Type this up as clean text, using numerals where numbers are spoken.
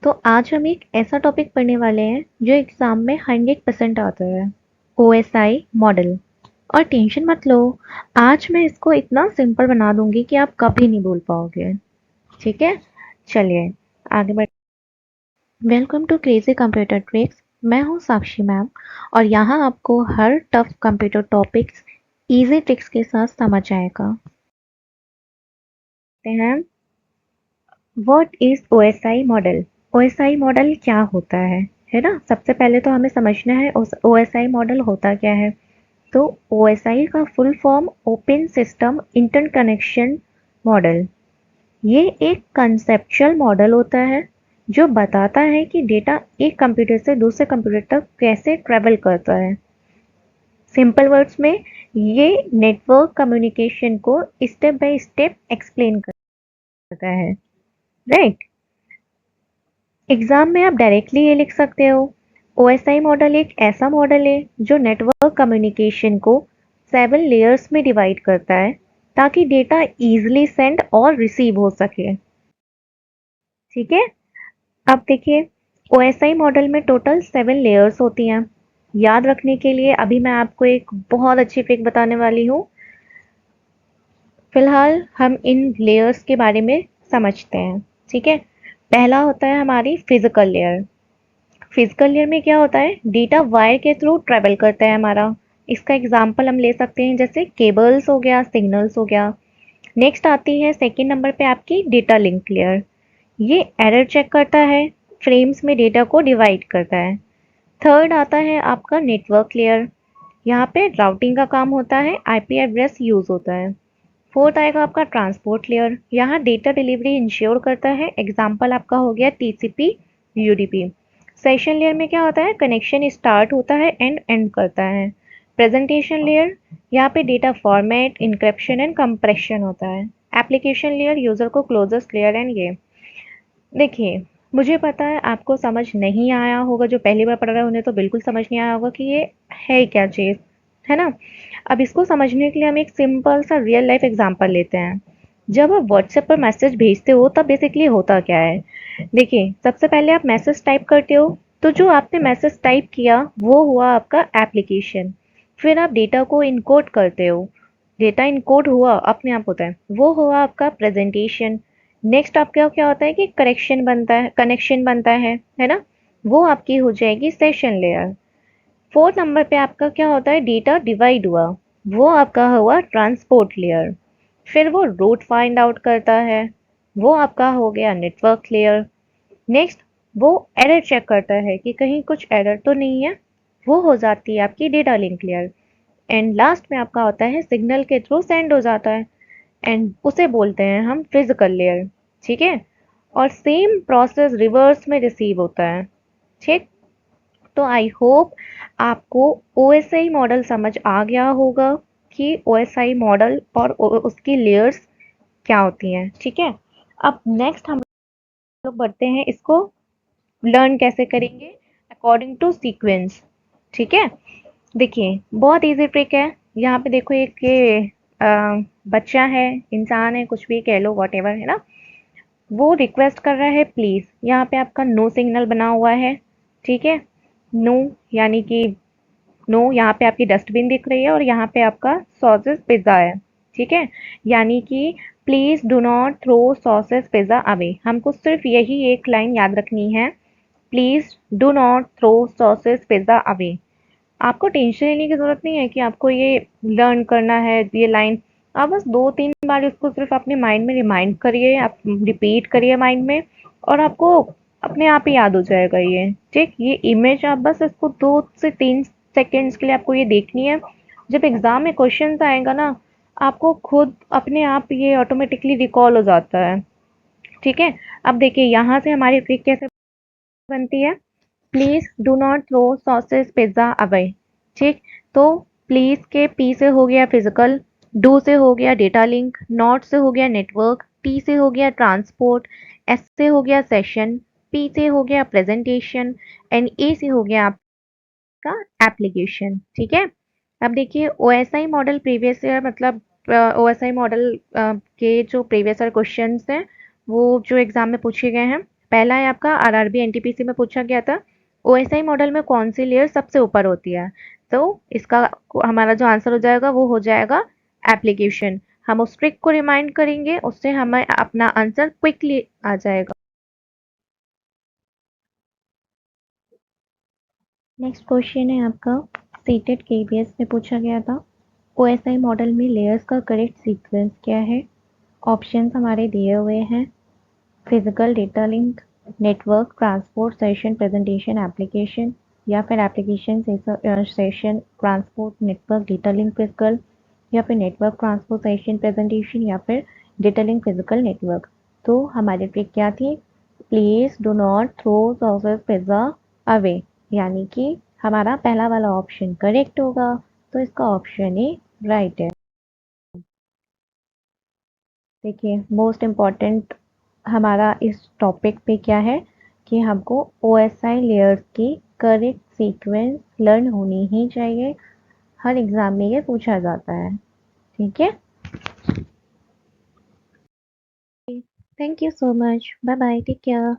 तो आज हम एक ऐसा टॉपिक पढ़ने वाले हैं जो एग्जाम में 100% आता है। OSI model. और टेंशन मत लो, आज मैं इसको इतना सिंपल बना दूंगी कि आप कभी नहीं भूल पाओगे। ठीक है, चलिए आगे बढ़। Welcome to crazy computer tricks. मैं हूँ साक्षी मैम और यहाँ आपको हर tough computer topics easy tricks के साथ समझ आएगा। हैं what is OSI model? OSI model क्या होता है ना? सबसे पहले तो हमें समझना है OSI मॉडल होता क्या है। तो OSI का full form open system interconnection model. ये एक कंसेप्चुअल मॉडल होता है जो बताता है कि डेटा एक कंप्यूटर से दूसरे कंप्यूटर तक कैसे ट्रेवल करता है। सिंपल वर्ड्स में ये नेटवर्क कम्युनिकेशन को स्टेप बाय स्टेप एक्सप्लेन करता है। राइट। एग्जाम में आप डायरेक्टली ये लिख सकते हो, OSI मॉडल एक ऐसा मॉडल है जो नेटवर्क कम्युनिकेशन को 7 लेयर्स में डिवाइड करता है ताकि डेटा इजीली सेंड और रिसीव हो सके। ठीक है, अब देखिए OSI मॉडल में टोटल 7 लेयर्स होती हैं। याद रखने के लिए अभी मैं आपको एक बहुत अच्छी ट्रिक बताने वाली हूँ। फिलहाल हम इन लेयर्स के बारे में समझते हैं। ठीक है, पहला होता है हमारी फिजिकल लेयर। फिजिकल लेयर में क्या होता है, डेटा वायर के थ्रू ट्रेवल करता है हमारा। इसका एग्जांपल हम ले सकते हैं जैसे केबल्स हो गया, सिग्नल्स हो गया। नेक्स्ट आती है सेकंड नंबर पे आपकी डेटा लिंक लेयर। ये एरर चेक करता है, फ्रेम्स में डेटा को डिवाइड करता है। थर्ड आता है आपका नेटवर्क लेयर। यहाँ पे राउटिंग का काम होता है, आईपी एड्रेस यूज होता है। फोर्थ आएगा आपका ट्रांसपोर्ट लेयर। यहाँ डेटा डिलीवरी इंश्योर करता है, एग्जाम्पल आपका हो गया TCP UDP। सेशन लेयर में क्या होता है, कनेक्शन स्टार्ट होता है एंड एंड करता है। प्रेजेंटेशन लेयर, यहाँ पे data format, encryption and compression होता है। एप्लीकेशन लेयर, यूजर को क्लोजेस्ट लेयर एंड ये। देखिए, मुझे पता है आपको समझ नहीं आया होगा, जो पहली बार पढ़ रहे हैं उन्हें तो बिल्कुल समझ नहीं आया होगा कि ये है क्या चीज़, है ना? अब इसको समझने के लिए हम एक सिंपल सा रियल लाइफ एग्जांपल लेते हैं। जब आप व्हाट्सएप पर मैसेज भेजते हो तब बेसिकली होता क्या है? देखिए, सबसे पहले आप मैसेज टाइप करते हो, तो जो आपने मैसेज टाइप किया वो हुआ आपका एप्लीकेशन। फिर आप डेटा को इनकोड करते हो, डेटा इनकोड हुआ, अपने आप होता है, वो हुआ आपका प्रेजेंटेशन। नेक्स्ट आपका क्या होता है कि करेक्शन बनता है, कनेक्शन बनता है ना? वो आपकी हो जाएगी सेशन लेयर। फोर्थ नंबर पे आपका क्या होता है, डेटा डिवाइड हुआ, वो आपका हुआ ट्रांसपोर्ट लेयर। फिर वो रूट फाइंड आउट करता है, वो आपका हो गया नेटवर्क लेयर। नेक्स्ट वो एरर चेक करता है कि कहीं कुछ एरर तो नहीं है, वो हो जाती है आपकी data link layer. And last में आपका होता है सिग्नल के थ्रू सेंड हो जाता है, एंड उसे बोलते हैं हम फिजिकल लेयर। ठीक है, और सेम प्रोसेस रिवर्स में रिसीव होता है। ठीक, तो आई होप आपको OSI मॉडल समझ आ गया होगा कि OSI मॉडल और उसकी लेयर्स क्या होती हैं। ठीक है, अब नेक्स्ट हम लोग बढ़ते हैं, इसको लर्न कैसे करेंगे अकॉर्डिंग टू सीक्वेंस। ठीक है, देखिए बहुत इजी ट्रिक है। यहाँ पे देखो एक ये बच्चा है, इंसान है, कुछ भी कह लो, वॉट एवर, है ना? वो रिक्वेस्ट कर रहा है प्लीज। यहाँ पे आपका नो सिग्नल बना हुआ है। ठीक है, नो यानी कि नो, यहाँ पे आपकी डस्टबिन दिख रही है और यहाँ पे आपका सॉसेस पिज्ज़ा है। ठीक है, यानी कि please do not throw sauces pizza away. हमको सिर्फ यही एक लाइन याद रखनी है, please do not throw sauces pizza away. आपको टेंशन लेने की ज़रूरत नहीं है कि आपको ये लर्न करना है ये लाइन। आप बस 2-3 बार इसको सिर्फ अपने माइंड में रिमाइंड करिए, आप रिपीट करिए माइंड में, और आपको अपने आप ही याद हो जाएगा ये। ठीक, ये इमेज आप बस इसको 2 से 3 सेकंड्स के लिए आपको ये देखनी है। जब एग्ज़ाम में क्वेश्चंस आएगा ना, आपको खुद अपने आप ये ऑटोमेटिकली रिकॉल हो जाता है। ठीक है, अब देखिए यहाँ से हमारी ट्रिक कैसे बनती है। Please do not throw sauces pizza away. ठीक, तो प्लीज के पी से हो गया फिजिकल, डू से हो गया डेटा लिंक, नॉट से हो गया नेटवर्क, टी से हो गया ट्रांसपोर्ट, एस से हो गया सेशन, पी से हो गया प्रेजेंटेशन, एंड ए से हो गया आपका एप्लीकेशन। ठीक है, अब देखिए OSI मॉडल प्रीवियस ईयर, मतलब OSI मॉडल के जो प्रीवियस ईयर क्वेश्चंस हैं वो जो एग्जाम में पूछे गए हैं पहला है आपका आरआरबी एनटीपीसी में पूछा गया था, ओएसआई मॉडल में कौन सी लेयर सबसे ऊपर होती है? तो इसका हमारा जो आंसर हो जाएगा वो हो जाएगा एप्लीकेशन। हम उस ट्रिक को रिमाइंड करेंगे, उससे हमें अपना आंसर क्विकली आ जाएगा। नेक्स्ट क्वेश्चन है आपका, सीटेड केबीएस में पूछा गया था, ओएसआई मॉडल में लेयर्स का करेक्ट सीक्वेंस क्या है? ऑप्शंस हमारे दिए हुए हैं, physical data link, network transport session presentation application, या फिर application session transport network data link physical, या फिर नेटवर्क ट्रांसपोर्ट सेशन प्रेजेंटेशन, या फिर डेटा लिंक फिजिकल नेटवर्क। तो हमारी ट्रिक क्या थी? Please do not throw sauces pizza away, यानी कि हमारा पहला वाला ऑप्शन करेक्ट होगा, तो इसका ऑप्शन ए राइट है। देखिए, मोस्ट इम्पॉर्टेंट हमारा इस टॉपिक पे क्या है कि हमको ओएसआई लेयर्स की करेक्ट सीक्वेंस लर्न होनी ही चाहिए। हर एग्जाम में ये पूछा जाता है। ठीक है, thank you so much, bye bye, take care.